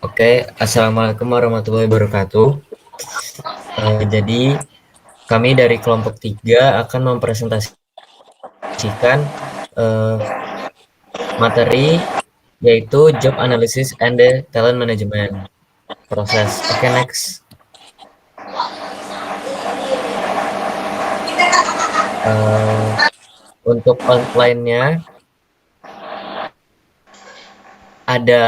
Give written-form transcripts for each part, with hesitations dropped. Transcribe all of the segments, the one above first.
Oke, Assalamualaikum warahmatullahi wabarakatuh. Jadi kami dari kelompok 3 akan mempresentasikan uh, materi yaitu Job Analysis and the Talent Management proses. Oke, next. Untuk outline-nya ada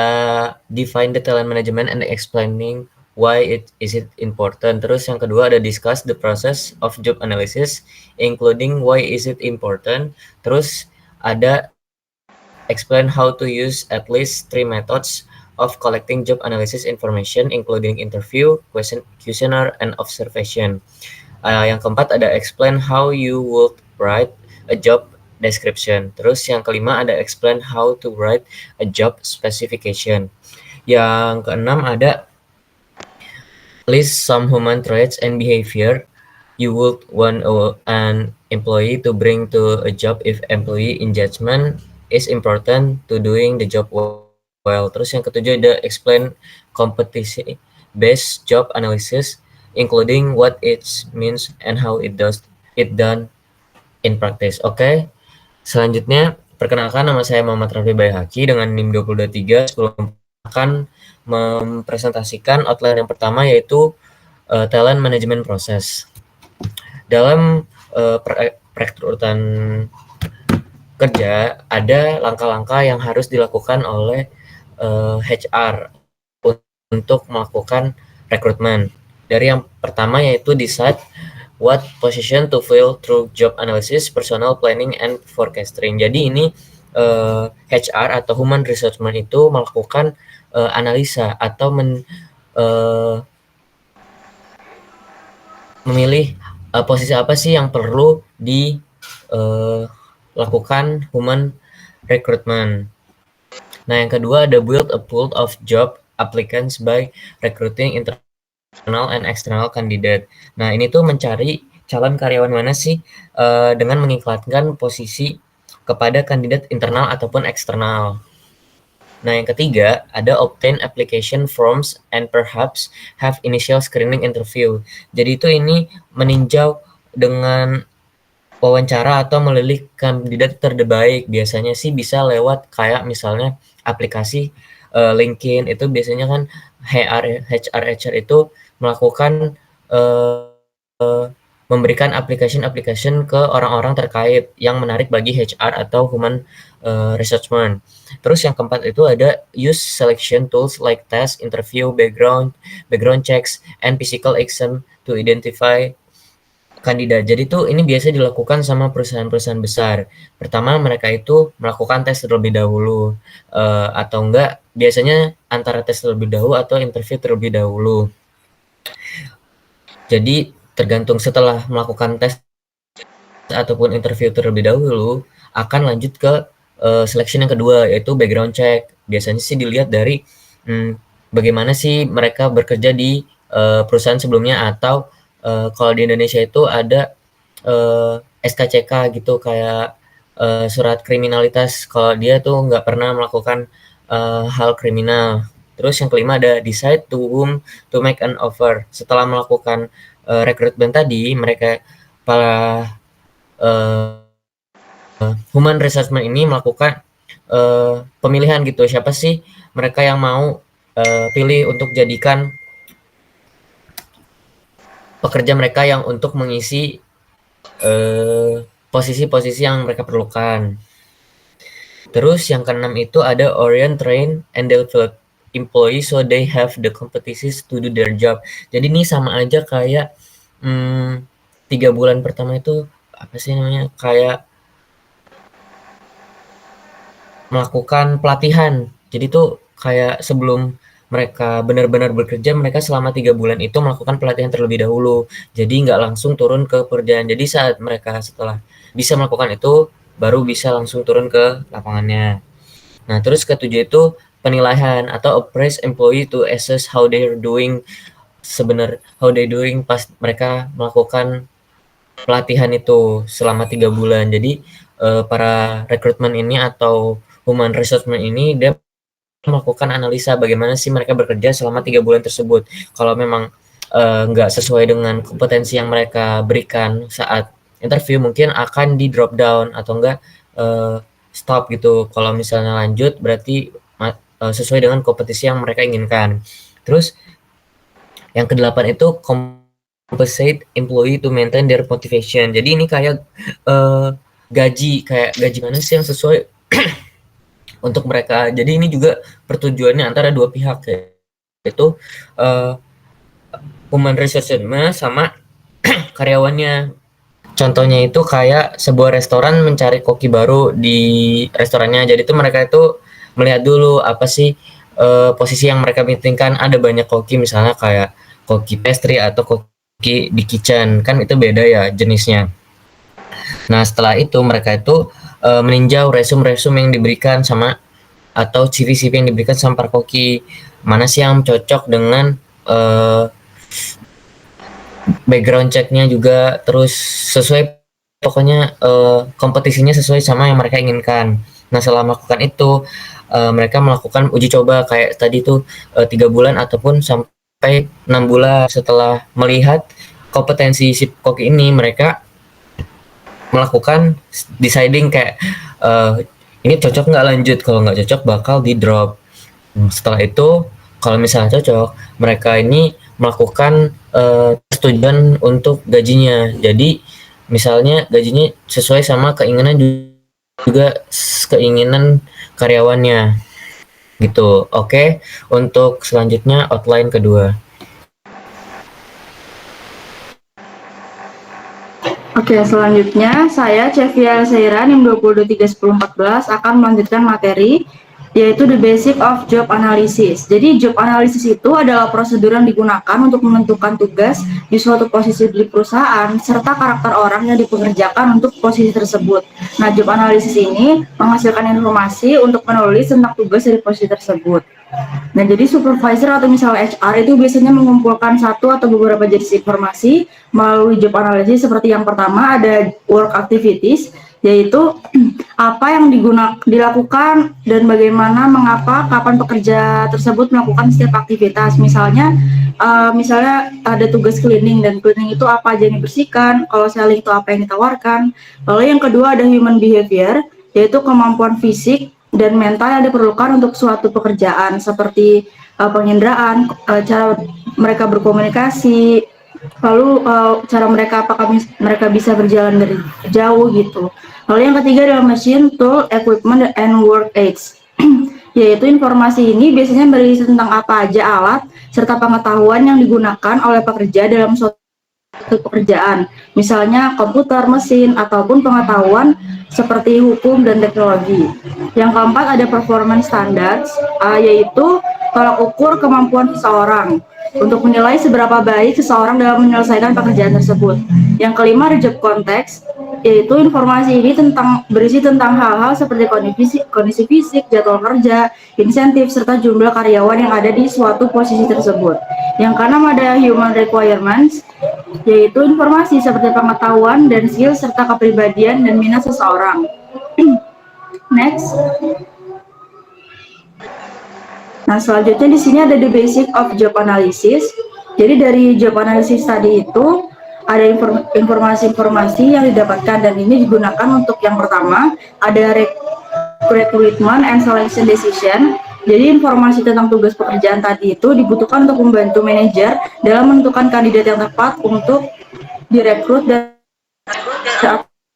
define the talent management and explaining why it is it important. Terus yang kedua ada discuss the process of job analysis including why is it important. Terus ada explain how to use at least 3 methods of collecting job analysis information including interview, questionnaire, and observation. Yang keempat ada explain how you would write a job description. Terus yang kelima ada explain how to write a job specification. Yang keenam ada list some human traits and behavior you would want an employee to bring to a job if employee engagement is important to doing the job well. Terus yang ketujuh ada explain competency based job analysis including what it means and how it done in practice. Oke. Selanjutnya perkenalkan, nama saya Muhammad Raffi Bayhaqi dengan NIM 2023. Sebelum akan mempresentasikan outline yang pertama yaitu talent management process. Dalam perekrutan kerja ada langkah-langkah yang harus dilakukan oleh HR untuk melakukan rekrutmen. Dari yang pertama yaitu decide what position to fill through job analysis, personal planning, and forecasting. Jadi ini HR atau human resource itu melakukan analisa atau memilih posisi apa sih yang perlu dilakukan human recruitment. Nah, yang kedua ada build a pool of job applicants by recruiting internal and external candidate. Nah, ini tuh mencari calon karyawan mana sih dengan mengiklankan posisi kepada kandidat internal ataupun eksternal. Nah, yang ketiga ada obtain application forms and perhaps have initial screening interview. Jadi itu ini meninjau dengan wawancara atau melilik kandidat terbaik. Biasanya sih bisa lewat kayak misalnya aplikasi LinkedIn. Itu biasanya kan HR itu melakukan memberikan application ke orang-orang terkait yang menarik bagi HR atau human researchment. Terus yang keempat itu ada use selection tools like test, interview, background checks, and physical exam to identify kandidat. Jadi tuh ini biasa dilakukan sama perusahaan-perusahaan besar. Pertama mereka itu melakukan tes terlebih dahulu atau enggak biasanya antara tes terlebih dahulu atau interview terlebih dahulu. Jadi tergantung setelah melakukan tes ataupun interview terlebih dahulu akan lanjut ke selection yang kedua yaitu background check. Biasanya sih dilihat dari bagaimana sih mereka bekerja di perusahaan sebelumnya atau kalau di Indonesia itu ada SKCK gitu kayak surat kriminalitas kalau dia tuh nggak pernah melakukan hal kriminal. Terus yang kelima ada decide to whom to make an offer. Setelah melakukan rekrutmen tadi, mereka para human resource ini melakukan pemilihan gitu. Siapa sih mereka yang mau pilih untuk jadikan pekerja mereka yang untuk mengisi posisi-posisi yang mereka perlukan. Terus yang keenam itu ada orient, train, and develop employee so they have the competencies to do their job. Jadi ini sama aja kayak 3 bulan pertama itu apa sih namanya kayak melakukan pelatihan. Jadi tuh kayak sebelum mereka benar-benar bekerja, mereka selama 3 bulan itu melakukan pelatihan terlebih dahulu. Jadi nggak langsung turun ke pekerjaan. Jadi saat mereka setelah bisa melakukan itu, baru bisa langsung turun ke lapangannya. Nah, terus ketujuh itu penilaian atau appraise employee to assess how they're doing pas mereka melakukan pelatihan itu selama 3 bulan. Jadi para rekrutmen ini atau human resource ini dia melakukan analisa bagaimana sih mereka bekerja selama 3 bulan tersebut. Kalau memang nggak sesuai dengan kompetensi yang mereka berikan saat interview, mungkin akan di drop down atau enggak stop gitu. Kalau misalnya lanjut berarti sesuai dengan kompetisi yang mereka inginkan. Terus yang kedelapan itu compensate employee to maintain their motivation. Jadi ini kayak kayak gaji mana sih yang sesuai untuk mereka. Jadi ini juga pertujuannya antara dua pihak, yaitu human resource-nya sama karyawannya. Contohnya itu kayak sebuah restoran mencari koki baru di restorannya. Jadi itu mereka itu melihat dulu apa sih posisi yang mereka pentingkan. Ada banyak koki misalnya kayak koki pastry atau koki di kitchen, kan itu beda ya jenisnya. Nah setelah itu mereka itu meninjau resume-resume yang diberikan sama atau CV-CV yang diberikan sama para koki, mana sih yang cocok dengan background checknya juga, terus sesuai pokoknya kompetisinya sesuai sama yang mereka inginkan. Nah setelah melakukan itu mereka melakukan uji coba kayak tadi tuh 3 bulan ataupun sampai 6 bulan. Setelah melihat kompetensi si koki ini, mereka melakukan deciding kayak ini cocok nggak lanjut, kalau nggak cocok bakal di drop. Setelah itu kalau misalnya cocok, mereka ini melakukan persetujuan untuk gajinya. Jadi misalnya gajinya sesuai sama keinginan juga keinginan karyawannya gitu. Oke, untuk selanjutnya outline kedua. Oke, selanjutnya saya Cevia Seira NIM 20231014 akan melanjutkan materi yaitu the basic of job analysis. Jadi job analysis itu adalah prosedur yang digunakan untuk menentukan tugas di suatu posisi di perusahaan serta karakter orang yang dipekerjakan untuk posisi tersebut. Nah, job analysis ini menghasilkan informasi untuk menulis tentang tugas dari posisi tersebut. Nah, jadi supervisor atau misalnya HR itu biasanya mengumpulkan satu atau beberapa jenis informasi melalui job analysis. Seperti yang pertama ada work activities, yaitu apa yang dilakukan dan bagaimana, mengapa, kapan pekerja tersebut melakukan setiap aktivitas. Misalnya ada tugas cleaning, dan cleaning itu apa aja yang dibersihkan, kalau selling itu apa yang ditawarkan. Lalu yang kedua ada human behavior, yaitu kemampuan fisik dan mental yang diperlukan untuk suatu pekerjaan, seperti penginderaan, cara mereka berkomunikasi, lalu cara mereka apakah mereka bisa berjalan dari jauh gitu. Lalu yang ketiga adalah machine, tool, equipment, and work aids. Yaitu informasi ini biasanya berisi tentang apa aja alat serta pengetahuan yang digunakan oleh pekerja dalam suatu pekerjaan, misalnya komputer, mesin, ataupun pengetahuan seperti hukum dan teknologi. Yang keempat ada performance standards, yaitu tolak ukur kemampuan seseorang untuk menilai seberapa baik seseorang dalam menyelesaikan pekerjaan tersebut. Yang kelima ada job context, yaitu informasi ini berisi tentang hal-hal seperti kondisi fisik, jadwal kerja, insentif, serta jumlah karyawan yang ada di suatu posisi tersebut. Yang keenam ada human requirements, yaitu informasi seperti pengetahuan dan skill serta kepribadian dan minat seseorang. Next. Nah, selanjutnya di sini ada the basic of job analysis. Jadi dari job analysis tadi itu ada informasi-informasi yang didapatkan, dan ini digunakan untuk yang pertama ada recruitment and selection decision. Jadi informasi tentang tugas pekerjaan tadi itu dibutuhkan untuk membantu manajer dalam menentukan kandidat yang tepat untuk direkrut dan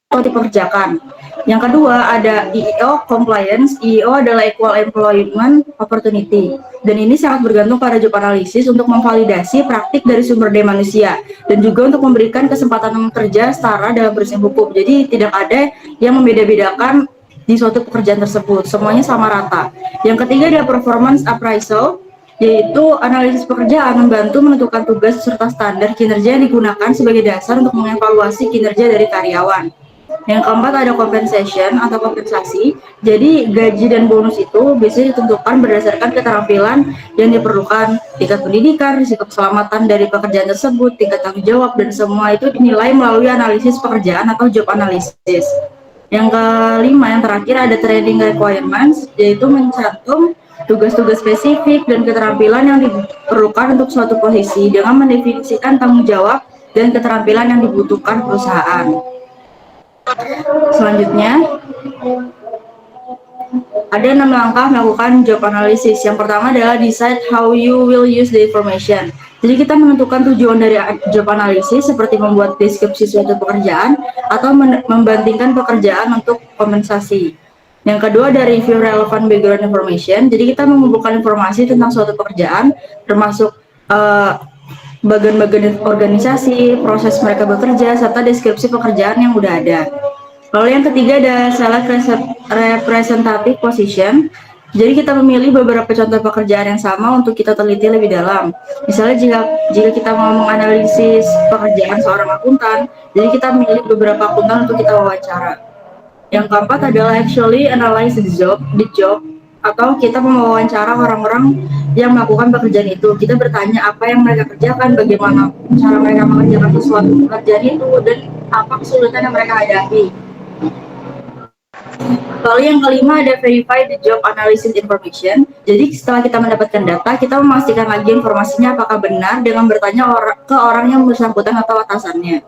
atau dipekerjakan. Yang kedua ada EEO compliance. EEO adalah Equal Employment Opportunity, dan ini sangat bergantung pada job analysis untuk memvalidasi praktik dari sumber daya manusia dan juga untuk memberikan kesempatan kerja setara dalam prinsip hukum. Jadi tidak ada yang membeda-bedakan di suatu pekerjaan tersebut, semuanya sama rata. Yang ketiga adalah performance appraisal, yaitu analisis pekerjaan membantu menentukan tugas serta standar kinerja yang digunakan sebagai dasar untuk mengevaluasi kinerja dari karyawan. Yang keempat ada compensation atau kompensasi. Jadi gaji dan bonus itu biasanya ditentukan berdasarkan keterampilan yang diperlukan, tingkat pendidikan, risiko keselamatan dari pekerjaan tersebut, tingkat tanggung jawab, dan semua itu dinilai melalui analisis pekerjaan atau job analysis. Yang kelima, yang terakhir ada training requirements, yaitu mencantum tugas-tugas spesifik dan keterampilan yang diperlukan untuk suatu posisi dengan mendefinisikan tanggung jawab dan keterampilan yang dibutuhkan perusahaan. Selanjutnya, ada 6 langkah melakukan job analysis. Yang pertama adalah decide how you will use the information. Jadi kita menentukan tujuan dari job analysis seperti membuat deskripsi suatu pekerjaan atau membandingkan pekerjaan untuk kompensasi. Yang kedua ada review relevant background information. Jadi kita mengumpulkan informasi tentang suatu pekerjaan termasuk bagian-bagian organisasi, proses mereka bekerja, serta deskripsi pekerjaan yang udah ada. Lalu yang ketiga ada select representative position. Jadi kita memilih beberapa contoh pekerjaan yang sama untuk kita teliti lebih dalam. Misalnya jika kita mau menganalisis pekerjaan seorang akuntan, jadi kita memilih beberapa akuntan untuk kita wawancara. Yang keempat adalah actually analyze the job, atau kita mewawancara orang-orang yang melakukan pekerjaan itu. Kita bertanya apa yang mereka kerjakan, bagaimana cara mereka mengerjakan sesuatu pekerjaan itu, dan apa kesulitan yang mereka hadapi. Lalu yang kelima ada verify the job analysis information. Jadi setelah kita mendapatkan data, kita memastikan lagi informasinya apakah benar dengan bertanya ke orang yang bersangkutan atau atasannya.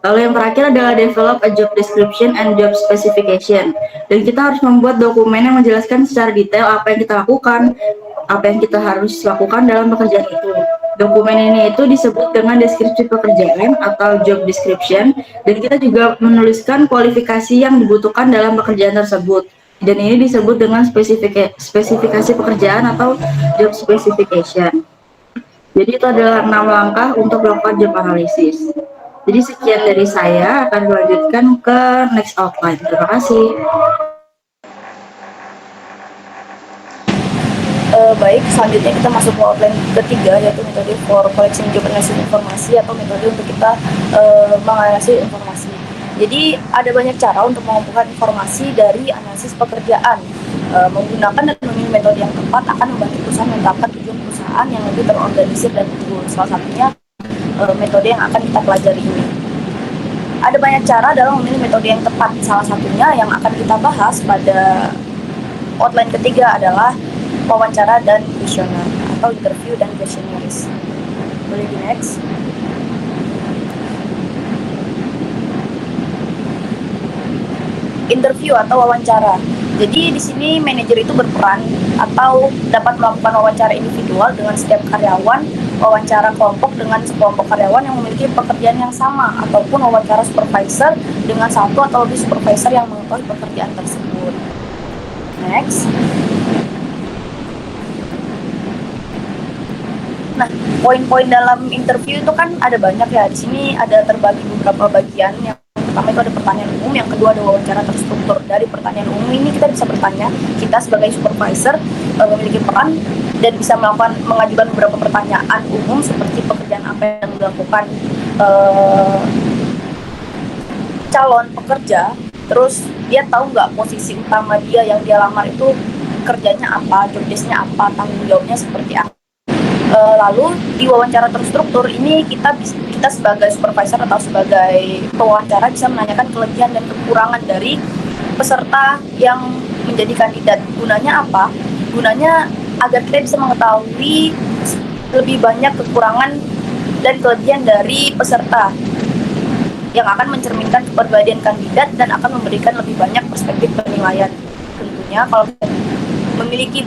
Lalu yang terakhir adalah develop a job description and job specification. Dan kita harus membuat dokumen yang menjelaskan secara detail apa yang kita lakukan, apa yang kita harus lakukan dalam pekerjaan itu. Dokumen ini itu disebut dengan deskripsi pekerjaan atau job description, dan kita juga menuliskan kualifikasi yang dibutuhkan dalam pekerjaan tersebut. Dan ini disebut dengan spesifikasi pekerjaan atau job specification. Jadi itu adalah 6 langkah untuk melakukan job analysis. Jadi sekian dari saya, akan melanjutkan ke next outline. Terima kasih. Baik, selanjutnya kita masuk ke outline ketiga, yaitu metode for collection job analysis informasi atau metode untuk kita menganalisis informasi. Jadi ada banyak cara untuk mengumpulkan informasi dari analisis pekerjaan. Menggunakan dan memilih metode yang tepat akan membantu perusahaan menetapkan tujuan perusahaan yang lebih terorganisir dan betul. Salah satunya metode yang akan kita pelajari ini. Ada banyak cara dalam memilih metode yang tepat. Salah satunya yang akan kita bahas pada outline ketiga adalah wawancara dan kuesioner atau interview dan questionnaires. Boleh di next. Interview atau wawancara. Jadi di sini manajer itu berperan atau dapat melakukan wawancara individual dengan setiap karyawan, wawancara kelompok dengan sekelompok karyawan yang memiliki pekerjaan yang sama, ataupun wawancara supervisor dengan satu atau lebih supervisor yang mengetahui pekerjaan tersebut. Next. Nah, poin-poin dalam interview itu kan ada banyak ya. Di sini ada terbagi beberapa bagian. Yang pertama itu ada pertanyaan umum, yang kedua ada wawancara terstruktur. Dari pertanyaan umum ini kita bisa bertanya, kita sebagai supervisor memiliki peran dan bisa mengajukan beberapa pertanyaan umum seperti pekerjaan apa yang dilakukan calon pekerja, terus dia tahu nggak posisi utama dia yang dia lamar itu kerjanya apa, job desk-nya apa, tanggung jawabnya seperti apa. Lalu di wawancara terstruktur ini kita sebagai supervisor atau sebagai pewawancara bisa menanyakan kelebihan dan kekurangan dari peserta yang menjadi kandidat. Gunanya apa? Gunanya agar kita bisa mengetahui lebih banyak kekurangan dan kelebihan dari peserta yang akan mencerminkan kepribadian kandidat dan akan memberikan lebih banyak perspektif penilaian. Tentunya kalau memiliki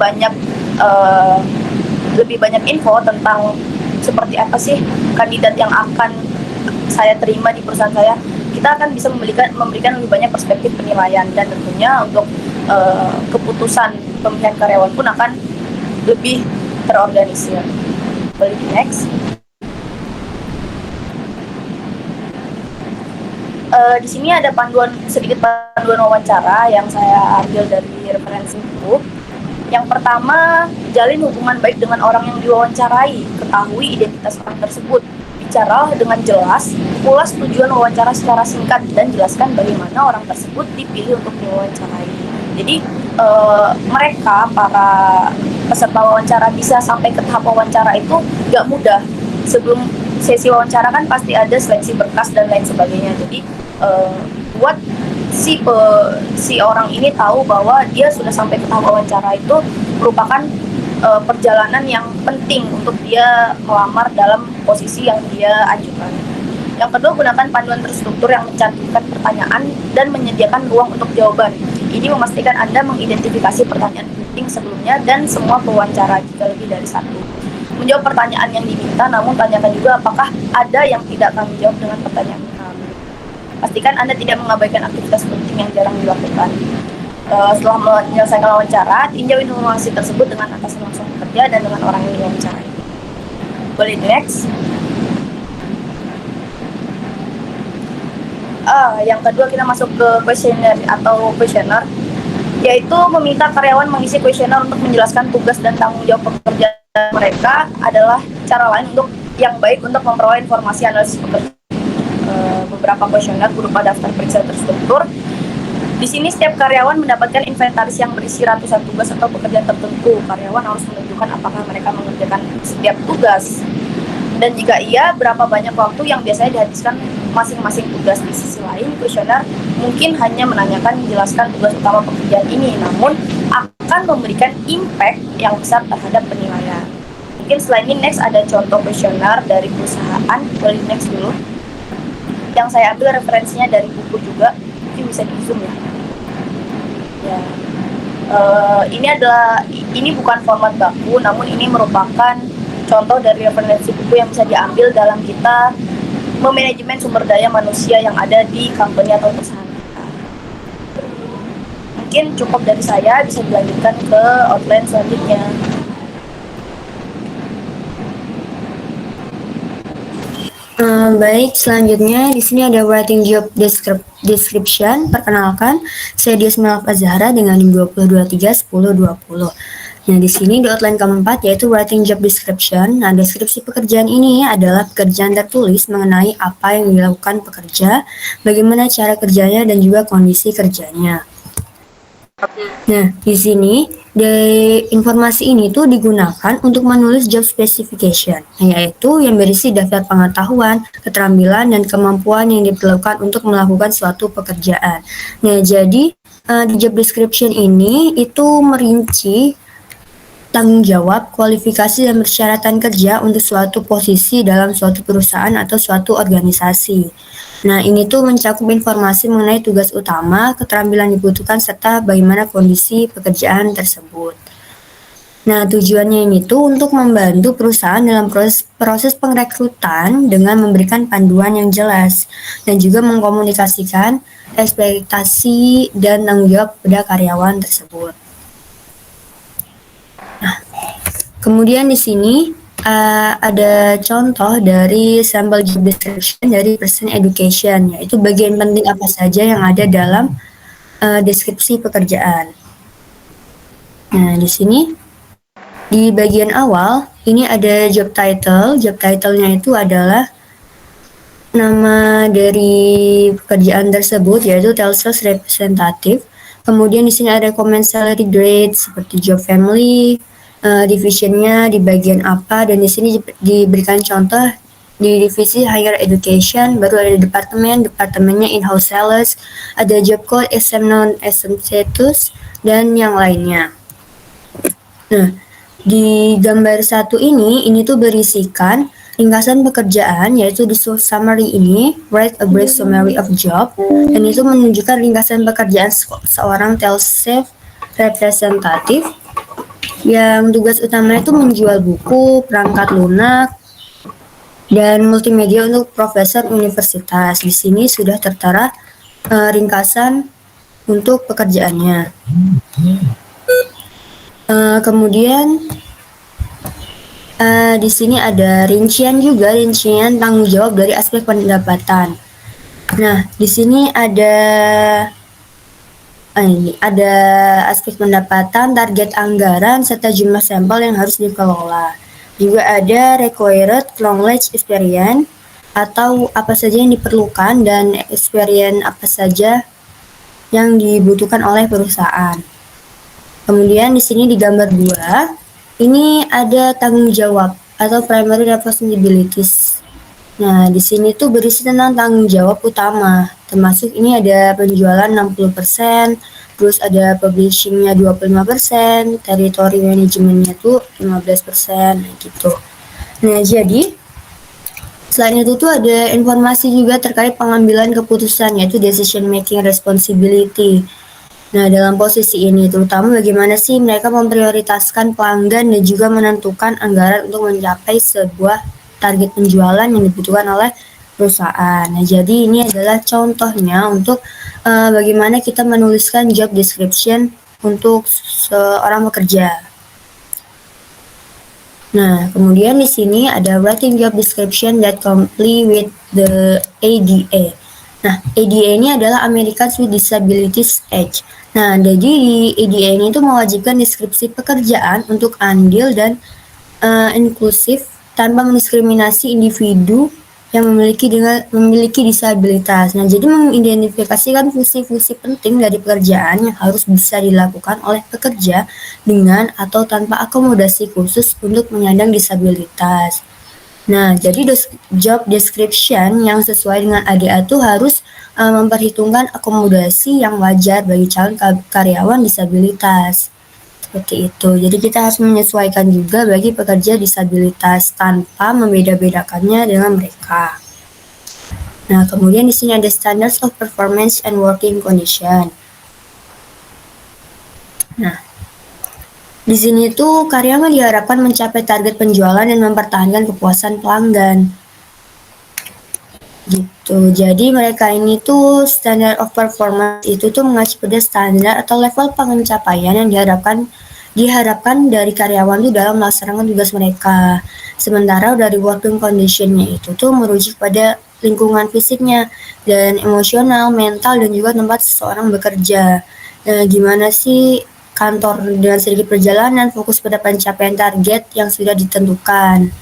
lebih banyak info tentang seperti apa sih kandidat yang akan saya terima di perusahaan saya, kita akan bisa memberikan lebih banyak perspektif penilaian, dan tentunya untuk keputusan pemilihan karyawan pun akan lebih terorganisir. Boleh di next. Di sini ada sedikit panduan wawancara yang saya ambil dari referensi buku. Yang pertama, jalin hubungan baik dengan orang yang diwawancarai, ketahui identitas orang tersebut, bicara dengan jelas, ulas tujuan wawancara secara singkat, dan jelaskan bagaimana orang tersebut dipilih untuk diwawancarai. Jadi mereka, para peserta wawancara bisa sampai ke tahap wawancara itu gak mudah. Sebelum sesi wawancara kan pasti ada seleksi berkas dan lain sebagainya. Jadi buat si orang ini tahu bahwa dia sudah sampai ke tahap wawancara itu merupakan perjalanan yang penting untuk dia melamar dalam posisi yang dia ajukan. Yang kedua, gunakan panduan terstruktur yang mencantumkan pertanyaan dan menyediakan ruang untuk jawaban. Ini memastikan Anda mengidentifikasi pertanyaan penting sebelumnya dan semua pewawancara jika lebih dari satu. Menjawab pertanyaan yang diminta, namun tanyakan juga apakah ada yang tidak kami jawab dengan pertanyaan kami. Pastikan Anda tidak mengabaikan aktivitas penting yang jarang dilakukan. Setelah menyelesaikan wawancara, tinjau informasi tersebut dengan atasan langsung bekerja dan dengan orang yang diwawancarai. Boleh next. Yang kedua kita masuk ke kuesioner atau kuesioner, yaitu meminta karyawan mengisi kuesioner untuk menjelaskan tugas dan tanggung jawab pekerjaan mereka adalah cara lain yang baik untuk memperoleh informasi analisis pekerjaan. Beberapa kuesioner berupa daftar periksa terstruktur. Di sini setiap karyawan mendapatkan inventaris yang berisi ratusan tugas atau pekerjaan tertentu. Karyawan harus menunjukkan apakah mereka mengerjakan setiap tugas. Dan jika iya, berapa banyak waktu yang biasanya dihabiskan masing-masing tugas. Di sisi lain, kuesioner mungkin hanya menjelaskan tugas utama pekerjaan ini, namun akan memberikan impact yang besar terhadap penilaian. Mungkin selain ini, next ada contoh kuesioner dari perusahaan. Boleh next dulu. Yang saya ambil referensinya dari buku juga, mungkin bisa di zoom ya. Ini bukan format baku, namun ini merupakan contoh dari referensi buku yang bisa diambil dalam kita memanajemen sumber daya manusia yang ada di company atau perusahaan kita. Mungkin cukup dari saya, bisa dilanjutkan ke outline selanjutnya. Baik, selanjutnya di sini ada writing job description. Perkenalkan, saya Diasmila Azhara dengan NIM 20231020. Nah, di sini di outline keempat yaitu writing job description. Nah, deskripsi pekerjaan ini adalah pekerjaan tertulis mengenai apa yang dilakukan pekerja, bagaimana cara kerjanya dan juga kondisi kerjanya. Nah, di sini informasi ini tuh digunakan untuk menulis job specification, yaitu yang berisi daftar pengetahuan, keterampilan, dan kemampuan yang diperlukan untuk melakukan suatu pekerjaan. Nah, jadi di job description ini itu merinci tanggung jawab, kualifikasi, dan persyaratan kerja untuk suatu posisi dalam suatu perusahaan atau suatu organisasi. Nah, ini tuh mencakup informasi mengenai tugas utama, keterampilan dibutuhkan, serta bagaimana kondisi pekerjaan tersebut. Nah, tujuannya ini tuh untuk membantu perusahaan dalam proses pengrekrutan dengan memberikan panduan yang jelas dan juga mengkomunikasikan ekspektasi dan tanggung jawab pada karyawan tersebut. Nah, kemudian di sini ada contoh dari sampel job description dari Person Education, yaitu bagian penting apa saja yang ada dalam deskripsi pekerjaan. Nah, di sini di bagian awal ini ada job title. Job title-nya itu adalah nama dari pekerjaan tersebut, yaitu sales representative. Kemudian di sini ada comment salary grade seperti job family, divisionnya di bagian apa, dan di sini diberikan contoh di divisi higher education, baru ada departemennya in-house sales, ada job code, SM non SM status, dan yang lainnya. Nah, di gambar satu ini tuh berisikan ringkasan pekerjaan, yaitu di summary ini, write a brief summary of job, dan itu menunjukkan ringkasan pekerjaan seorang sales representative yang tugas utamanya itu menjual buku, perangkat lunak, dan multimedia untuk profesor universitas. Di sini sudah tertera ringkasan untuk pekerjaannya. Kemudian di sini ada rincian tanggung jawab dari aspek pendapatan. Nah, di sini ada aspek pendapatan, target anggaran, serta jumlah sampel yang harus dikelola. Juga ada required knowledge experience atau apa saja yang diperlukan dan experience apa saja yang dibutuhkan oleh perusahaan. Kemudian di sini di gambar 2, ini ada tanggung jawab atau primary responsibilities. Nah, di sini tuh berisi tentang tanggung jawab utama, termasuk ini ada penjualan 60%, terus ada publishingnya 25%, territory manajemennya tuh 15%, gitu. Nah, jadi selain itu tuh ada informasi juga terkait pengambilan keputusan, yaitu decision making responsibility. Nah, dalam posisi ini terutama bagaimana sih mereka memprioritaskan pelanggan dan juga menentukan anggaran untuk mencapai sebuah target penjualan yang dibutuhkan oleh perusahaan. Nah, jadi ini adalah contohnya untuk bagaimana kita menuliskan job description untuk seorang pekerja. Nah, kemudian di sini ada writing job description that comply with the ADA. Nah, ADA ini adalah Americans with Disabilities Act. Nah, jadi di ADA ini tuh mewajibkan deskripsi pekerjaan untuk andil dan inklusif tanpa mendiskriminasi individu yang memiliki disabilitas. Nah, jadi mengidentifikasikan fungsi-fungsi penting dari pekerjaan yang harus bisa dilakukan oleh pekerja dengan atau tanpa akomodasi khusus untuk menyandang disabilitas. Nah, jadi job description yang sesuai dengan ADA itu harus memperhitungkan akomodasi yang wajar bagi calon karyawan disabilitas. Seperti itu. Jadi kita harus menyesuaikan juga bagi pekerja disabilitas tanpa membeda-bedakannya dengan mereka. Nah, kemudian di sini ada standards of performance and working condition. Nah, di sini tuh karyawan diharapkan mencapai target penjualan dan mempertahankan kepuasan pelanggan. Gitu. Jadi mereka ini tuh standard of performance itu tuh mengacu pada standar atau level pencapaian yang diharapkan dari karyawan tuh dalam melaksanakan tugas mereka. Sementara dari working condition-nya itu tuh merujuk pada lingkungan fisiknya dan emosional, mental, dan juga tempat seseorang bekerja. Nah, gimana sih kantor dengan sedikit perjalanan fokus pada pencapaian target yang sudah ditentukan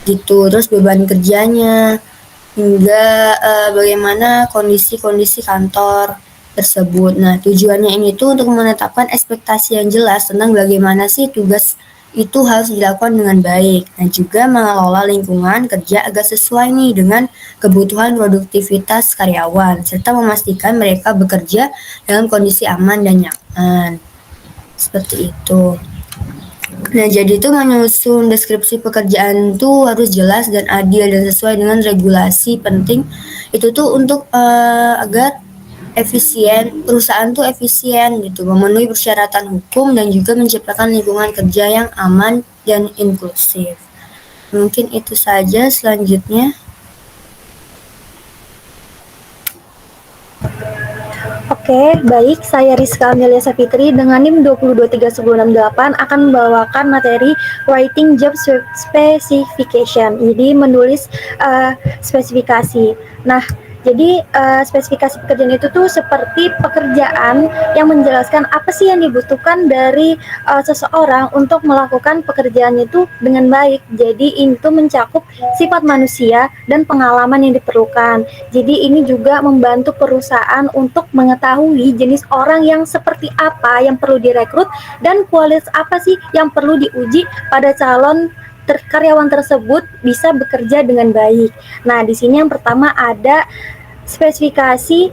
gitu, terus beban kerjanya hingga bagaimana kondisi kantor tersebut. Nah, tujuannya ini tuh untuk menetapkan ekspektasi yang jelas tentang bagaimana sih tugas itu harus dilakukan dengan baik dan juga mengelola lingkungan kerja agar sesuai nih dengan kebutuhan produktivitas karyawan serta memastikan mereka bekerja dalam kondisi aman dan nyaman. Seperti itu. Nah, jadi itu menyusun deskripsi pekerjaan tuh harus jelas dan adil dan sesuai dengan regulasi penting. Itu tuh untuk agar perusahaan tuh efisien gitu, memenuhi persyaratan hukum dan juga menciptakan lingkungan kerja yang aman dan inklusif. Mungkin itu saja. Selanjutnya. Oke, baik. Saya Rizka Amelia Safitri dengan NIM 2231068 akan membawakan materi Writing Job Specification. Jadi menulis spesifikasi. Nah, jadi spesifikasi pekerjaan itu tuh seperti pekerjaan yang menjelaskan apa sih yang dibutuhkan dari seseorang untuk melakukan pekerjaan itu dengan baik. Jadi ini tuh mencakup sifat manusia dan pengalaman yang diperlukan. Jadi ini juga membantu perusahaan untuk mengetahui jenis orang yang seperti apa yang perlu direkrut dan kualitas apa sih yang perlu diuji pada calon karyawan tersebut bisa bekerja dengan baik. Nah, di sini yang pertama ada spesifikasi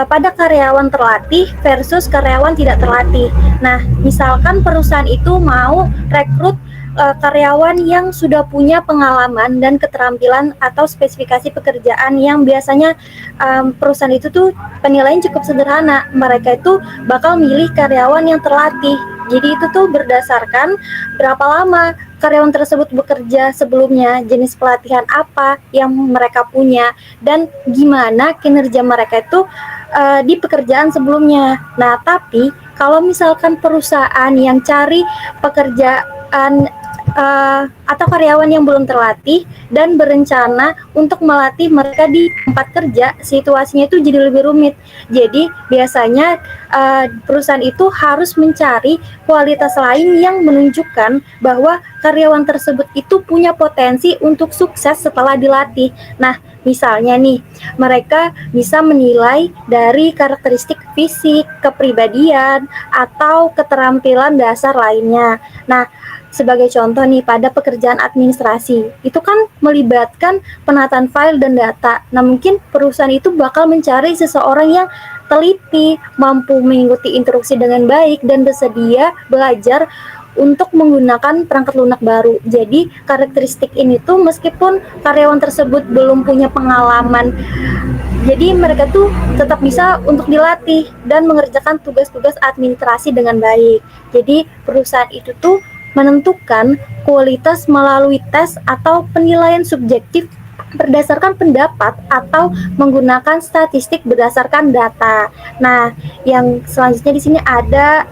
pada karyawan terlatih versus karyawan tidak terlatih. Nah, misalkan perusahaan itu mau rekrut karyawan yang sudah punya pengalaman dan keterampilan atau spesifikasi pekerjaan yang biasanya perusahaan itu tuh penilaian cukup sederhana. Mereka itu bakal milih karyawan yang terlatih. Jadi itu tuh berdasarkan berapa lama karyawan tersebut bekerja sebelumnya, jenis pelatihan apa yang mereka punya, dan gimana kinerja mereka itu di pekerjaan sebelumnya. Nah, tapi kalau misalkan perusahaan yang cari pekerjaan atau karyawan yang belum terlatih dan berencana untuk melatih mereka di tempat kerja, situasinya itu jadi lebih rumit. Jadi biasanya perusahaan itu harus mencari kualitas lain yang menunjukkan bahwa karyawan tersebut itu punya potensi untuk sukses setelah dilatih. Nah, misalnya nih, mereka bisa menilai dari karakteristik fisik, kepribadian, atau keterampilan dasar lainnya. Nah, Sebagai contoh nih, pada pekerjaan administrasi, itu kan melibatkan penataan file dan data. Nah, mungkin perusahaan itu bakal mencari seseorang yang teliti, mampu mengikuti instruksi dengan baik, dan bersedia belajar untuk menggunakan perangkat lunak baru. Jadi, karakteristik ini tuh meskipun karyawan tersebut belum punya pengalaman, jadi mereka tuh tetap bisa untuk dilatih dan mengerjakan tugas-tugas administrasi dengan baik. Jadi, perusahaan itu tuh menentukan kualitas melalui tes atau penilaian subjektif berdasarkan pendapat atau menggunakan statistik berdasarkan data. Nah, yang selanjutnya di sini ada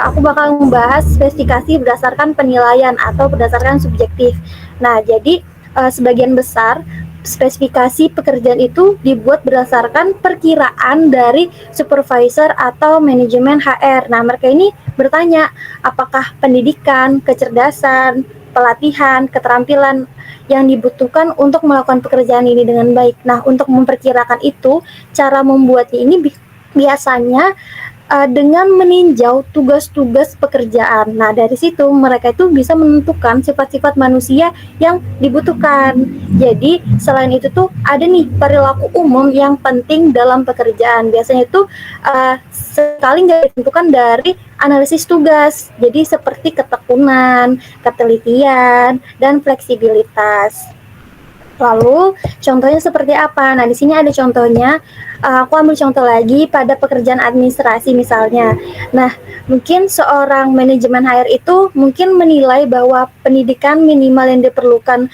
aku bakal membahas spesifikasi berdasarkan penilaian atau berdasarkan subjektif. Nah, jadi sebagian besar spesifikasi pekerjaan itu dibuat berdasarkan perkiraan dari supervisor atau manajemen HR. Nah, mereka ini bertanya apakah pendidikan, kecerdasan, pelatihan, keterampilan yang dibutuhkan untuk melakukan pekerjaan ini dengan baik. Nah, untuk memperkirakan itu, cara membuatnya ini biasanya dengan meninjau tugas-tugas pekerjaan. Nah, dari situ mereka itu bisa menentukan sifat-sifat manusia yang dibutuhkan. Jadi, selain itu tuh ada nih perilaku umum yang penting dalam pekerjaan. Biasanya itu sekali nggak ditentukan dari analisis tugas. Jadi, seperti ketekunan, ketelitian, dan fleksibilitas. Lalu contohnya seperti apa? Nah, di sini ada contohnya. Aku ambil contoh lagi pada pekerjaan administrasi misalnya. Nah, mungkin seorang manajemen HR itu mungkin menilai bahwa pendidikan minimal yang diperlukan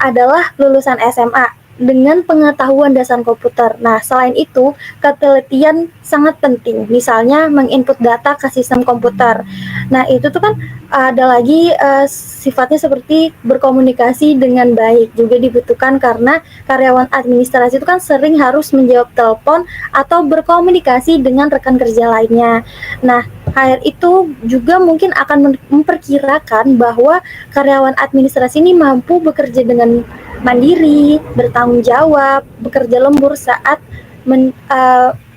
adalah lulusan SMA dengan pengetahuan dasar komputer. Nah, selain itu, ketelitian sangat penting. Misalnya menginput data ke sistem komputer. Nah, itu tuh kan ada lagi sifatnya seperti berkomunikasi dengan baik juga dibutuhkan karena karyawan administrasi itu kan sering harus menjawab telepon atau berkomunikasi dengan rekan kerja lainnya. Nah, HR itu juga mungkin akan memperkirakan bahwa karyawan administrasi ini mampu bekerja dengan mandiri, bertanggung jawab, bekerja lembur saat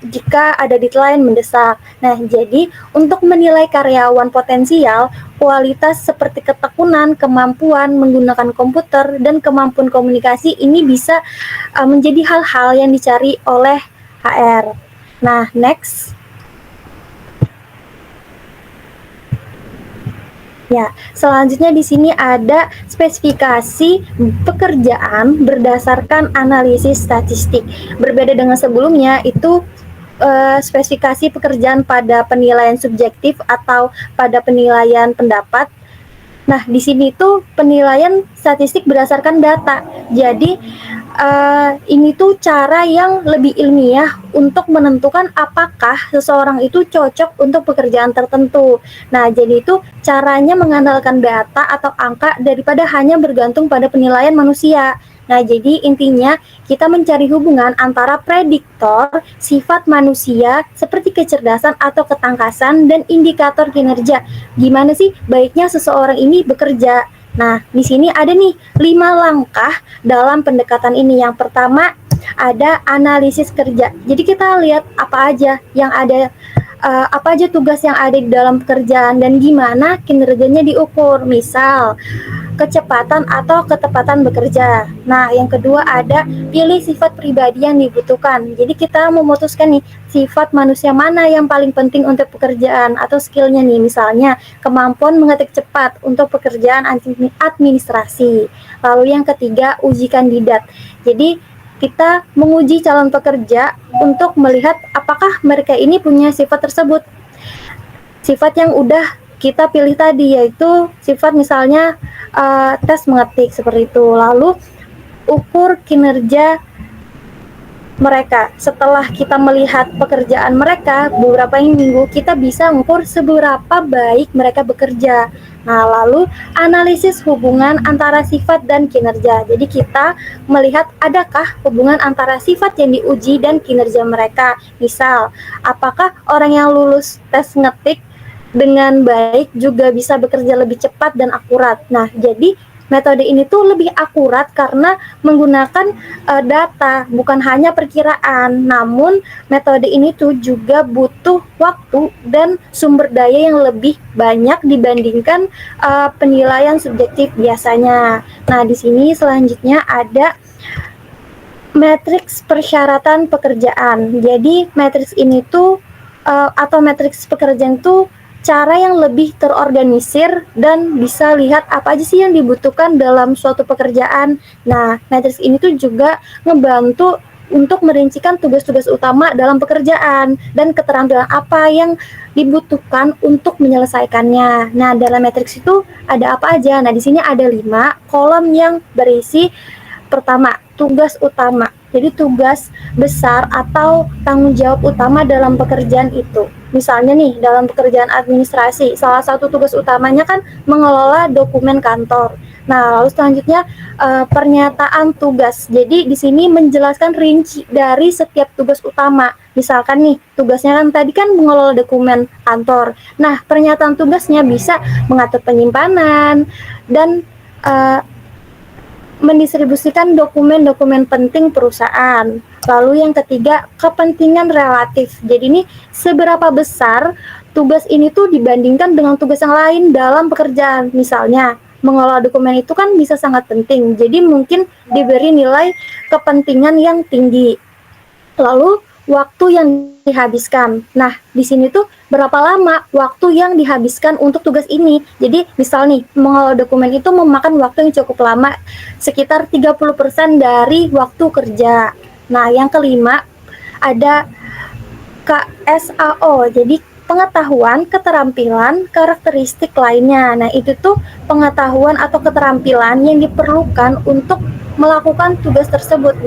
jika ada deadline mendesak. Nah, jadi untuk menilai karyawan potensial, kualitas seperti ketekunan, kemampuan menggunakan komputer, dan kemampuan komunikasi ini bisa menjadi hal-hal yang dicari oleh HR. Nah, next. Ya, selanjutnya di sini ada spesifikasi pekerjaan berdasarkan analisis statistik. Berbeda dengan sebelumnya, itu spesifikasi pekerjaan pada penilaian subjektif atau pada penilaian pendapat. Nah, di sini tuh penilaian statistik berdasarkan data. Jadi, ini tuh cara yang lebih ilmiah untuk menentukan apakah seseorang itu cocok untuk pekerjaan tertentu. Nah, jadi itu caranya mengandalkan data atau angka daripada hanya bergantung pada penilaian manusia. Nah, jadi intinya kita mencari hubungan antara prediktor, sifat manusia seperti kecerdasan atau ketangkasan, dan indikator kinerja. Gimana sih baiknya seseorang ini bekerja? Nah, di sini ada nih 5 langkah dalam pendekatan ini. Yang pertama ada analisis kerja. Jadi kita lihat apa aja yang ada, apa aja tugas yang ada di dalam pekerjaan dan gimana kinerjanya diukur. Misal kecepatan atau ketepatan bekerja. Nah, yang kedua ada pilih sifat pribadi yang dibutuhkan. Jadi kita memutuskan nih sifat manusia mana yang paling penting untuk pekerjaan atau skillnya nih. Misalnya kemampuan mengetik cepat untuk pekerjaan administrasi. Lalu yang ketiga uji kandidat. Jadi kita menguji calon pekerja untuk melihat apakah mereka ini punya sifat tersebut. Sifat yang udah kita pilih tadi yaitu sifat misalnya tes mengetik seperti itu. Lalu ukur kinerja mereka. Setelah kita melihat pekerjaan mereka beberapa minggu, kita bisa mengukur seberapa baik mereka bekerja. Nah, lalu analisis hubungan antara sifat dan kinerja. Jadi kita melihat adakah hubungan antara sifat yang diuji dan kinerja mereka. Misal, apakah orang yang lulus tes ngetik dengan baik juga bisa bekerja lebih cepat dan akurat. Nah, jadi metode ini tuh lebih akurat karena menggunakan data, bukan hanya perkiraan. Namun metode ini tuh juga butuh waktu dan sumber daya yang lebih banyak dibandingkan penilaian subjektif biasanya. Nah, di sini selanjutnya ada matriks persyaratan pekerjaan. Jadi matriks ini tuh atau matriks pekerjaan itu cara yang lebih terorganisir dan bisa lihat apa aja sih yang dibutuhkan dalam suatu pekerjaan. Nah, matriks ini tuh juga ngebantu untuk merincikan tugas-tugas utama dalam pekerjaan dan keterampilan apa yang dibutuhkan untuk menyelesaikannya. Nah, dalam matriks itu ada apa aja? Nah, di sini ada 5 kolom yang berisi pertama, tugas utama. Jadi tugas besar atau tanggung jawab utama dalam pekerjaan itu. Misalnya nih, dalam pekerjaan administrasi, salah satu tugas utamanya kan mengelola dokumen kantor. Nah, lalu selanjutnya pernyataan tugas. Jadi di sini menjelaskan rinci dari setiap tugas utama. Misalkan nih, tugasnya kan tadi kan mengelola dokumen kantor. Nah, pernyataan tugasnya bisa mengatur penyimpanan dan mendistribusikan dokumen-dokumen penting perusahaan. Lalu yang ketiga, kepentingan relatif. Jadi ini seberapa besar tugas ini tuh dibandingkan dengan tugas yang lain dalam pekerjaan. Misalnya, mengelola dokumen itu kan bisa sangat penting. Jadi mungkin diberi nilai kepentingan yang tinggi. Lalu waktu yang dihabiskan. Nah, di sini tuh berapa lama waktu yang dihabiskan untuk tugas ini. Jadi, misal nih, mengelola dokumen itu memakan waktu yang cukup lama, sekitar 30% dari waktu kerja. Nah, yang kelima, ada KSAO, jadi pengetahuan, keterampilan, karakteristik lainnya. Nah, itu tuh pengetahuan atau keterampilan yang diperlukan untuk melakukan tugas tersebut.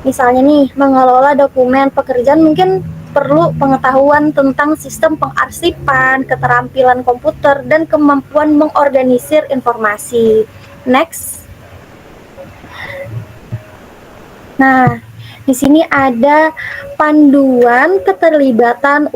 Misalnya nih, mengelola dokumen pekerjaan mungkin perlu pengetahuan tentang sistem pengarsipan, keterampilan komputer, dan kemampuan mengorganisir informasi. Next. Nah, di sini ada panduan keterlibatan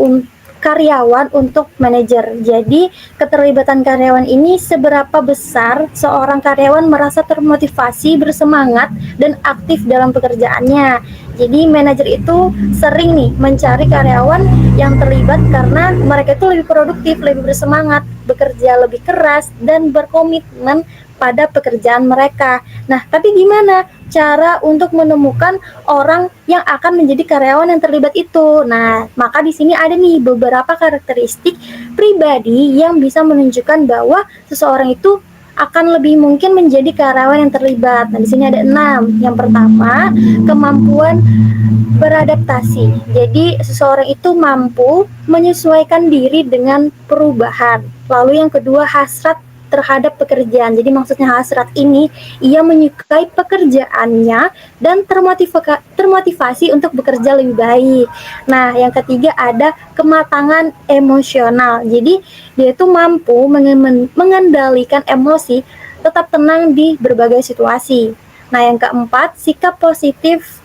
karyawan untuk manajer. Jadi, keterlibatan karyawan ini seberapa besar seorang karyawan merasa termotivasi, bersemangat, dan aktif dalam pekerjaannya. Jadi, manajer itu sering nih mencari karyawan yang terlibat karena mereka itu lebih produktif, lebih bersemangat, bekerja lebih keras, dan berkomitmen pada pekerjaan mereka. Nah, tapi gimana cara untuk menemukan orang yang akan menjadi karyawan yang terlibat itu? Nah, maka di sini ada nih beberapa karakteristik pribadi yang bisa menunjukkan bahwa seseorang itu akan lebih mungkin menjadi karyawan yang terlibat. Nah, di sini ada 6. Yang pertama, kemampuan beradaptasi. Jadi, seseorang itu mampu menyesuaikan diri dengan perubahan. Lalu yang kedua, hasrat terhadap pekerjaan. Jadi maksudnya hasrat ini, ia menyukai pekerjaannya dan termotivasi untuk bekerja lebih baik. Nah, yang ketiga ada kematangan emosional. Jadi dia itu mampu mengendalikan emosi, tetap tenang di berbagai situasi. Nah, yang keempat, sikap positif.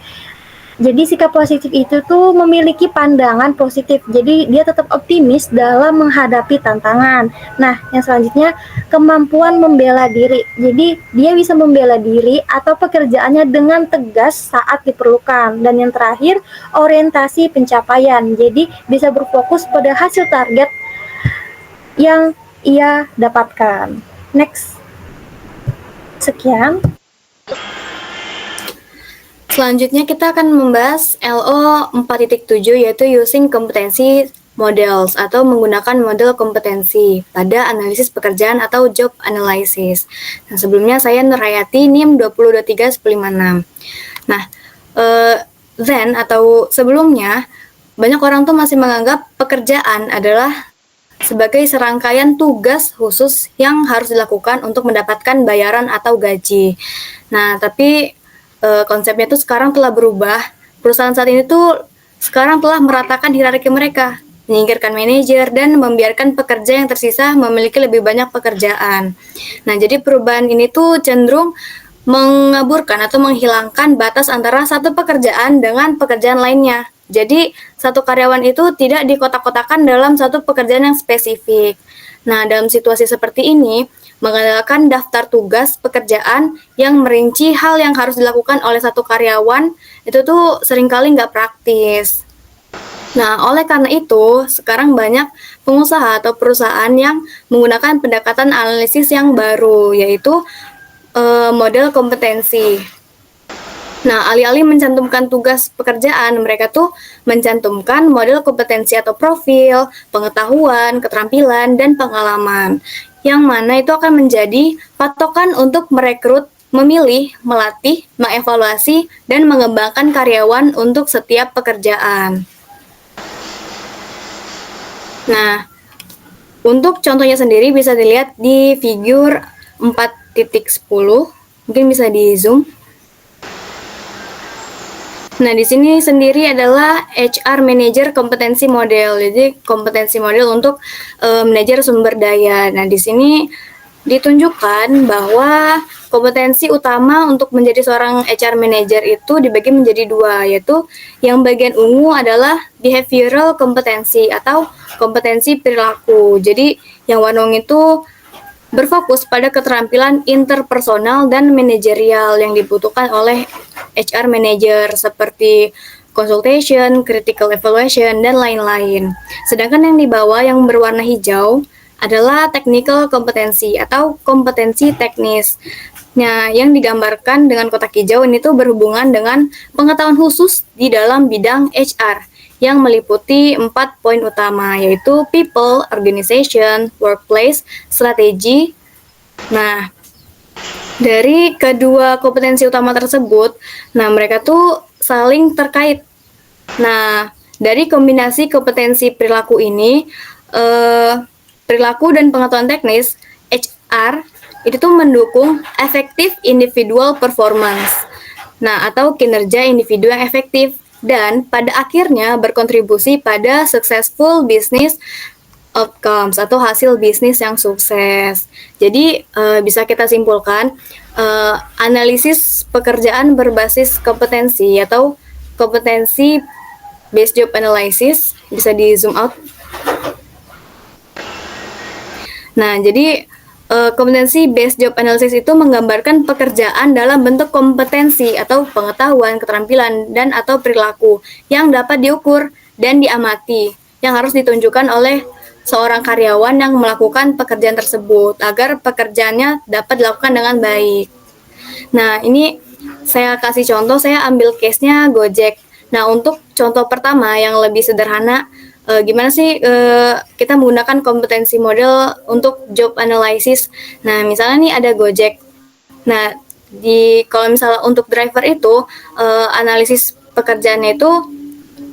Jadi sikap positif itu tuh memiliki pandangan positif. Jadi dia tetap optimis dalam menghadapi tantangan. Nah, yang selanjutnya kemampuan membela diri. Jadi dia bisa membela diri atau pekerjaannya dengan tegas saat diperlukan. Dan yang terakhir, orientasi pencapaian. Jadi bisa berfokus pada hasil target yang ia dapatkan. Next. Sekian. Selanjutnya kita akan membahas LO 4.7 yaitu using competency models atau menggunakan model kompetensi pada analisis pekerjaan atau job analysis. Nah, sebelumnya saya Nurhayati NIM 2023156. Nah, then atau sebelumnya banyak orang tuh masih menganggap pekerjaan adalah sebagai serangkaian tugas khusus yang harus dilakukan untuk mendapatkan bayaran atau gaji. Nah, tapi konsepnya tuh sekarang telah berubah. Perusahaan saat ini tuh sekarang telah meratakan hierarki mereka, menyingkirkan manajer dan membiarkan pekerja yang tersisa memiliki lebih banyak pekerjaan. Nah, jadi perubahan ini tuh cenderung mengaburkan atau menghilangkan batas antara satu pekerjaan dengan pekerjaan lainnya. Jadi, satu karyawan itu tidak dikotak-kotakan dalam satu pekerjaan yang spesifik. Nah, dalam situasi seperti ini, mengandalkan daftar tugas pekerjaan yang merinci hal yang harus dilakukan oleh satu karyawan, itu tuh seringkali nggak praktis. Nah, oleh karena itu, sekarang banyak pengusaha atau perusahaan yang menggunakan pendekatan analisis yang baru, yaitu model kompetensi. Nah, alih-alih mencantumkan tugas pekerjaan, mereka tuh mencantumkan model kompetensi atau profil, pengetahuan, keterampilan, dan pengalaman. Yang mana itu akan menjadi patokan untuk merekrut, memilih, melatih, mengevaluasi, dan mengembangkan karyawan untuk setiap pekerjaan. Nah, untuk contohnya sendiri bisa dilihat di figur 4.10, mungkin bisa di zoom. Nah, di sini sendiri adalah HR Manager Kompetensi Model. Jadi, kompetensi model untuk manajer sumber daya. Nah, di sini ditunjukkan bahwa kompetensi utama untuk menjadi seorang HR Manager itu dibagi menjadi dua, yaitu yang bagian ungu adalah behavioral kompetensi atau kompetensi perilaku. Jadi, yang warna ungu itu berfokus pada keterampilan interpersonal dan manajerial yang dibutuhkan oleh HR manager seperti consultation, critical evaluation, dan lain-lain. Sedangkan yang di bawah yang berwarna hijau adalah technical kompetensi atau kompetensi teknis. Nah, yang digambarkan dengan kotak hijau ini tuh berhubungan dengan pengetahuan khusus di dalam bidang HR yang meliputi 4 poin utama, yaitu people, organization, workplace, strategi. Nah, dari kedua kompetensi utama tersebut, nah mereka tuh saling terkait. Nah, dari kombinasi kompetensi perilaku ini, perilaku dan pengetahuan teknis, HR itu tuh mendukung efektif individual performance. Nah, atau kinerja individu yang efektif, dan pada akhirnya berkontribusi pada successful business outcomes atau hasil bisnis yang sukses. Jadi bisa kita simpulkan analisis pekerjaan berbasis kompetensi atau kompetensi based job analysis, bisa di zoom out. Nah, jadi kompetensi based job analysis itu menggambarkan pekerjaan dalam bentuk kompetensi atau pengetahuan, keterampilan, dan atau perilaku yang dapat diukur dan diamati, yang harus ditunjukkan oleh seorang karyawan yang melakukan pekerjaan tersebut agar pekerjaannya dapat dilakukan dengan baik. Nah, ini saya kasih contoh, saya ambil case-nya Gojek. Nah, untuk contoh pertama yang lebih sederhana, gimana sih kita menggunakan kompetensi model untuk job analysis. Nah, misalnya nih ada Gojek. Nah, kalau misalnya untuk driver itu analisis pekerjaannya itu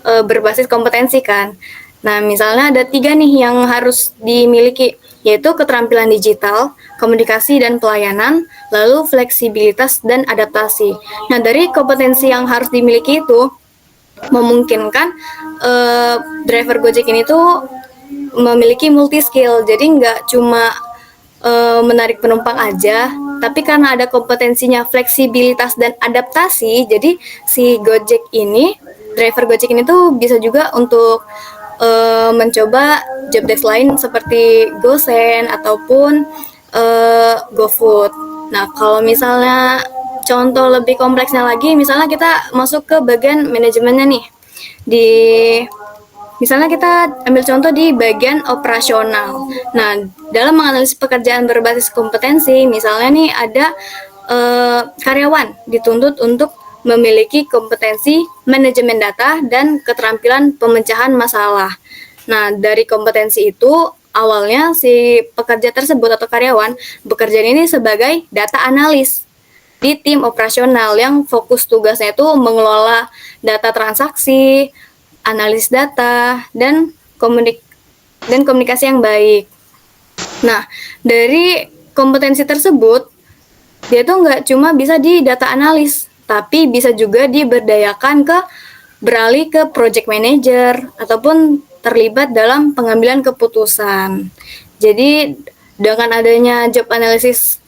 berbasis kompetensi kan. Nah, misalnya ada 3 nih yang harus dimiliki, yaitu keterampilan digital, komunikasi dan pelayanan, lalu fleksibilitas dan adaptasi. Nah, dari kompetensi yang harus dimiliki itu memungkinkan driver Gojek ini tuh memiliki multi skill, jadi nggak cuma menarik penumpang aja, tapi karena ada kompetensinya fleksibilitas dan adaptasi, jadi si driver Gojek ini tuh bisa juga untuk mencoba job desk lain seperti GoSend ataupun GoFood. Nah, kalau misalnya contoh lebih kompleksnya lagi, misalnya kita masuk ke bagian manajemennya nih. Misalnya kita ambil contoh di bagian operasional. Nah, dalam menganalisis pekerjaan berbasis kompetensi, misalnya nih ada karyawan dituntut untuk memiliki kompetensi manajemen data dan keterampilan pemecahan masalah. Nah, dari kompetensi itu awalnya si pekerja tersebut atau karyawan bekerja ini sebagai data analis di tim operasional yang fokus tugasnya itu mengelola data transaksi, analis data, dan komunikasi yang baik. Nah, dari kompetensi tersebut, dia tuh nggak cuma bisa di data analis, tapi bisa juga diberdayakan beralih ke project manager ataupun terlibat dalam pengambilan keputusan. Jadi dengan adanya job analysis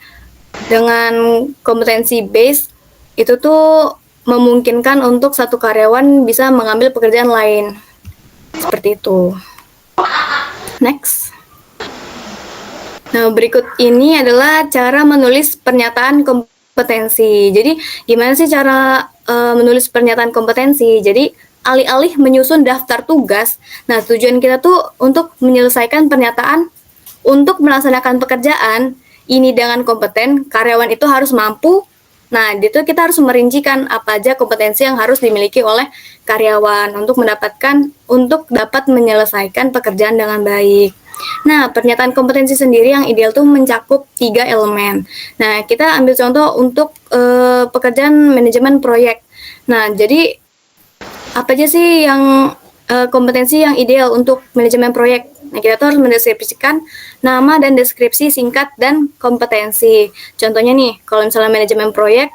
dengan kompetensi base itu tuh memungkinkan untuk satu karyawan bisa mengambil pekerjaan lain. Seperti itu. Next. Nah, berikut ini adalah cara menulis pernyataan kompetensi. Jadi, gimana sih cara menulis pernyataan kompetensi? Jadi, alih-alih menyusun daftar tugas, nah tujuan kita tuh untuk menyelesaikan pernyataan untuk melaksanakan pekerjaan ini dengan kompeten, karyawan itu harus mampu. Nah, itu kita harus merincikan apa aja kompetensi yang harus dimiliki oleh karyawan untuk dapat menyelesaikan pekerjaan dengan baik. Nah, pernyataan kompetensi sendiri yang ideal tuh mencakup 3 elemen. Nah, kita ambil contoh untuk pekerjaan manajemen proyek. Nah, jadi apa aja sih yang kompetensi yang ideal untuk manajemen proyek? Nah, kita tuh harus mendeskripsikan nama dan deskripsi singkat dan kompetensi. Contohnya nih, kalau misalnya manajemen proyek,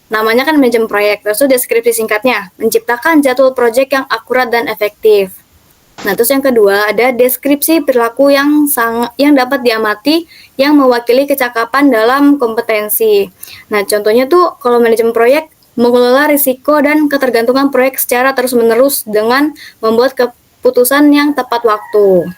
namanya kan manajemen proyek, terus deskripsi singkatnya, menciptakan jadwal proyek yang akurat dan efektif. Nah, terus yang kedua ada deskripsi perilaku yang dapat diamati yang mewakili kecakapan dalam kompetensi. Nah, contohnya tuh kalau manajemen proyek mengelola risiko dan ketergantungan proyek secara terus-menerus dengan membuat keputusan yang tepat waktu.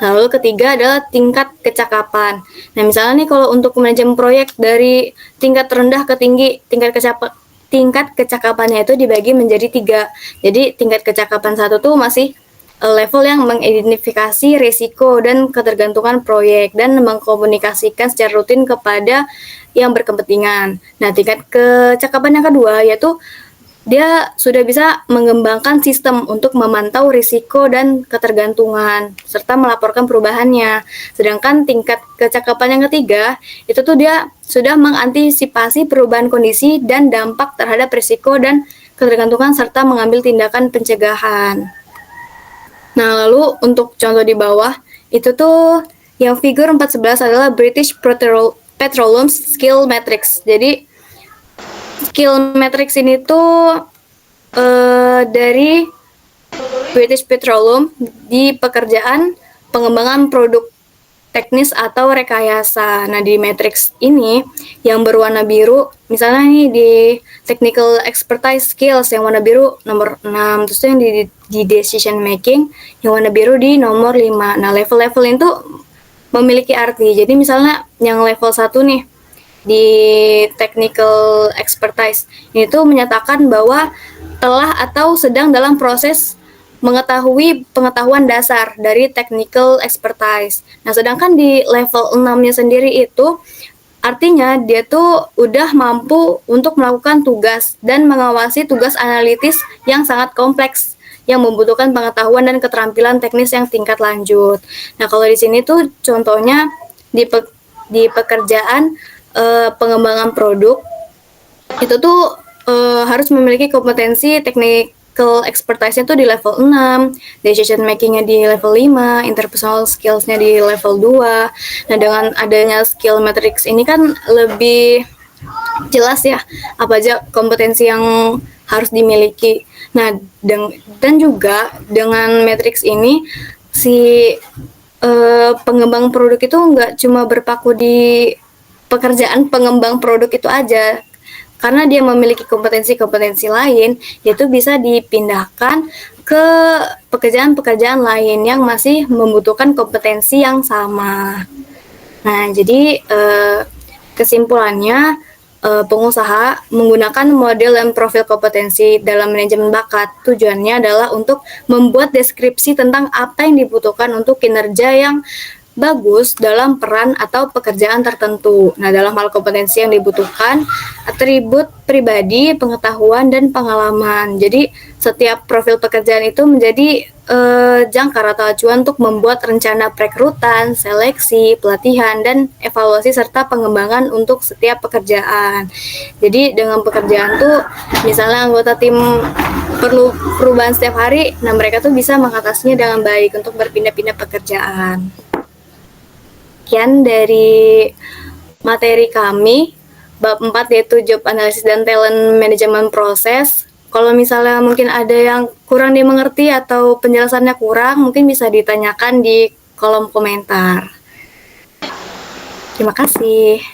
Nah, lalu ketiga adalah tingkat kecakapan. Nah, misalnya nih kalau untuk manajemen proyek dari tingkat rendah ke tinggi, tingkat kecakapannya itu dibagi menjadi 3. Jadi tingkat kecakapan 1 tuh masih level yang mengidentifikasi risiko dan ketergantungan proyek dan mengkomunikasikan secara rutin kepada yang berkepentingan. Nah, tingkat kecakapan yang kedua yaitu dia sudah bisa mengembangkan sistem untuk memantau risiko dan ketergantungan serta melaporkan perubahannya. Sedangkan tingkat kecakapan yang ketiga itu tuh dia sudah mengantisipasi perubahan kondisi dan dampak terhadap risiko dan ketergantungan serta mengambil tindakan pencegahan. Nah, lalu untuk contoh di bawah, itu tuh yang figur 411 adalah British Petroleum Skill Matrix. Jadi, skill matrix ini tuh dari British Petroleum di pekerjaan pengembangan produk teknis atau rekayasa. Nah, di matrix ini yang berwarna biru, misalnya nih di technical expertise skills yang warna biru nomor 6, terus yang di decision making yang warna biru di nomor 5. Nah, level-level itu memiliki arti. Jadi misalnya yang level 1 nih di technical expertise ini tuh menyatakan bahwa telah atau sedang dalam proses mengetahui pengetahuan dasar dari technical expertise. Nah, sedangkan di level 6-nya sendiri itu artinya dia tuh udah mampu untuk melakukan tugas dan mengawasi tugas analitis yang sangat kompleks yang membutuhkan pengetahuan dan keterampilan teknis yang tingkat lanjut. Nah, kalau di sini tuh contohnya di pekerjaan pengembangan produk itu tuh harus memiliki kompetensi technical expertise-nya tuh di level 6, decision making-nya di level 5, interpersonal skills-nya di level 2. Nah, dengan adanya skill matrix ini kan lebih jelas ya apa aja kompetensi yang harus dimiliki. Nah, dan juga dengan matrix ini si pengembang produk itu nggak cuma berpaku di pekerjaan pengembang produk itu aja, karena dia memiliki kompetensi-kompetensi lain, yaitu bisa dipindahkan ke pekerjaan-pekerjaan lain yang masih membutuhkan kompetensi yang sama. Nah, jadi kesimpulannya pengusaha menggunakan model dan profil kompetensi dalam manajemen bakat. Tujuannya adalah untuk membuat deskripsi tentang apa yang dibutuhkan untuk kinerja yang bagus dalam peran atau pekerjaan tertentu. Nah, dalam hal kompetensi yang dibutuhkan, atribut pribadi, pengetahuan, dan pengalaman. Jadi, setiap profil pekerjaan itu menjadi jangkar atau acuan untuk membuat rencana perekrutan, seleksi, pelatihan, dan evaluasi serta pengembangan untuk setiap pekerjaan. Jadi, dengan pekerjaan tuh, misalnya anggota tim perlu perubahan setiap hari, nah mereka tuh bisa mengatasinya dengan baik untuk berpindah-pindah pekerjaan. Sekian dari materi kami bab 4 yaitu job analysis dan talent management process. Kalau misalnya mungkin ada yang kurang dimengerti atau penjelasannya kurang, mungkin bisa ditanyakan di kolom komentar. Terima kasih.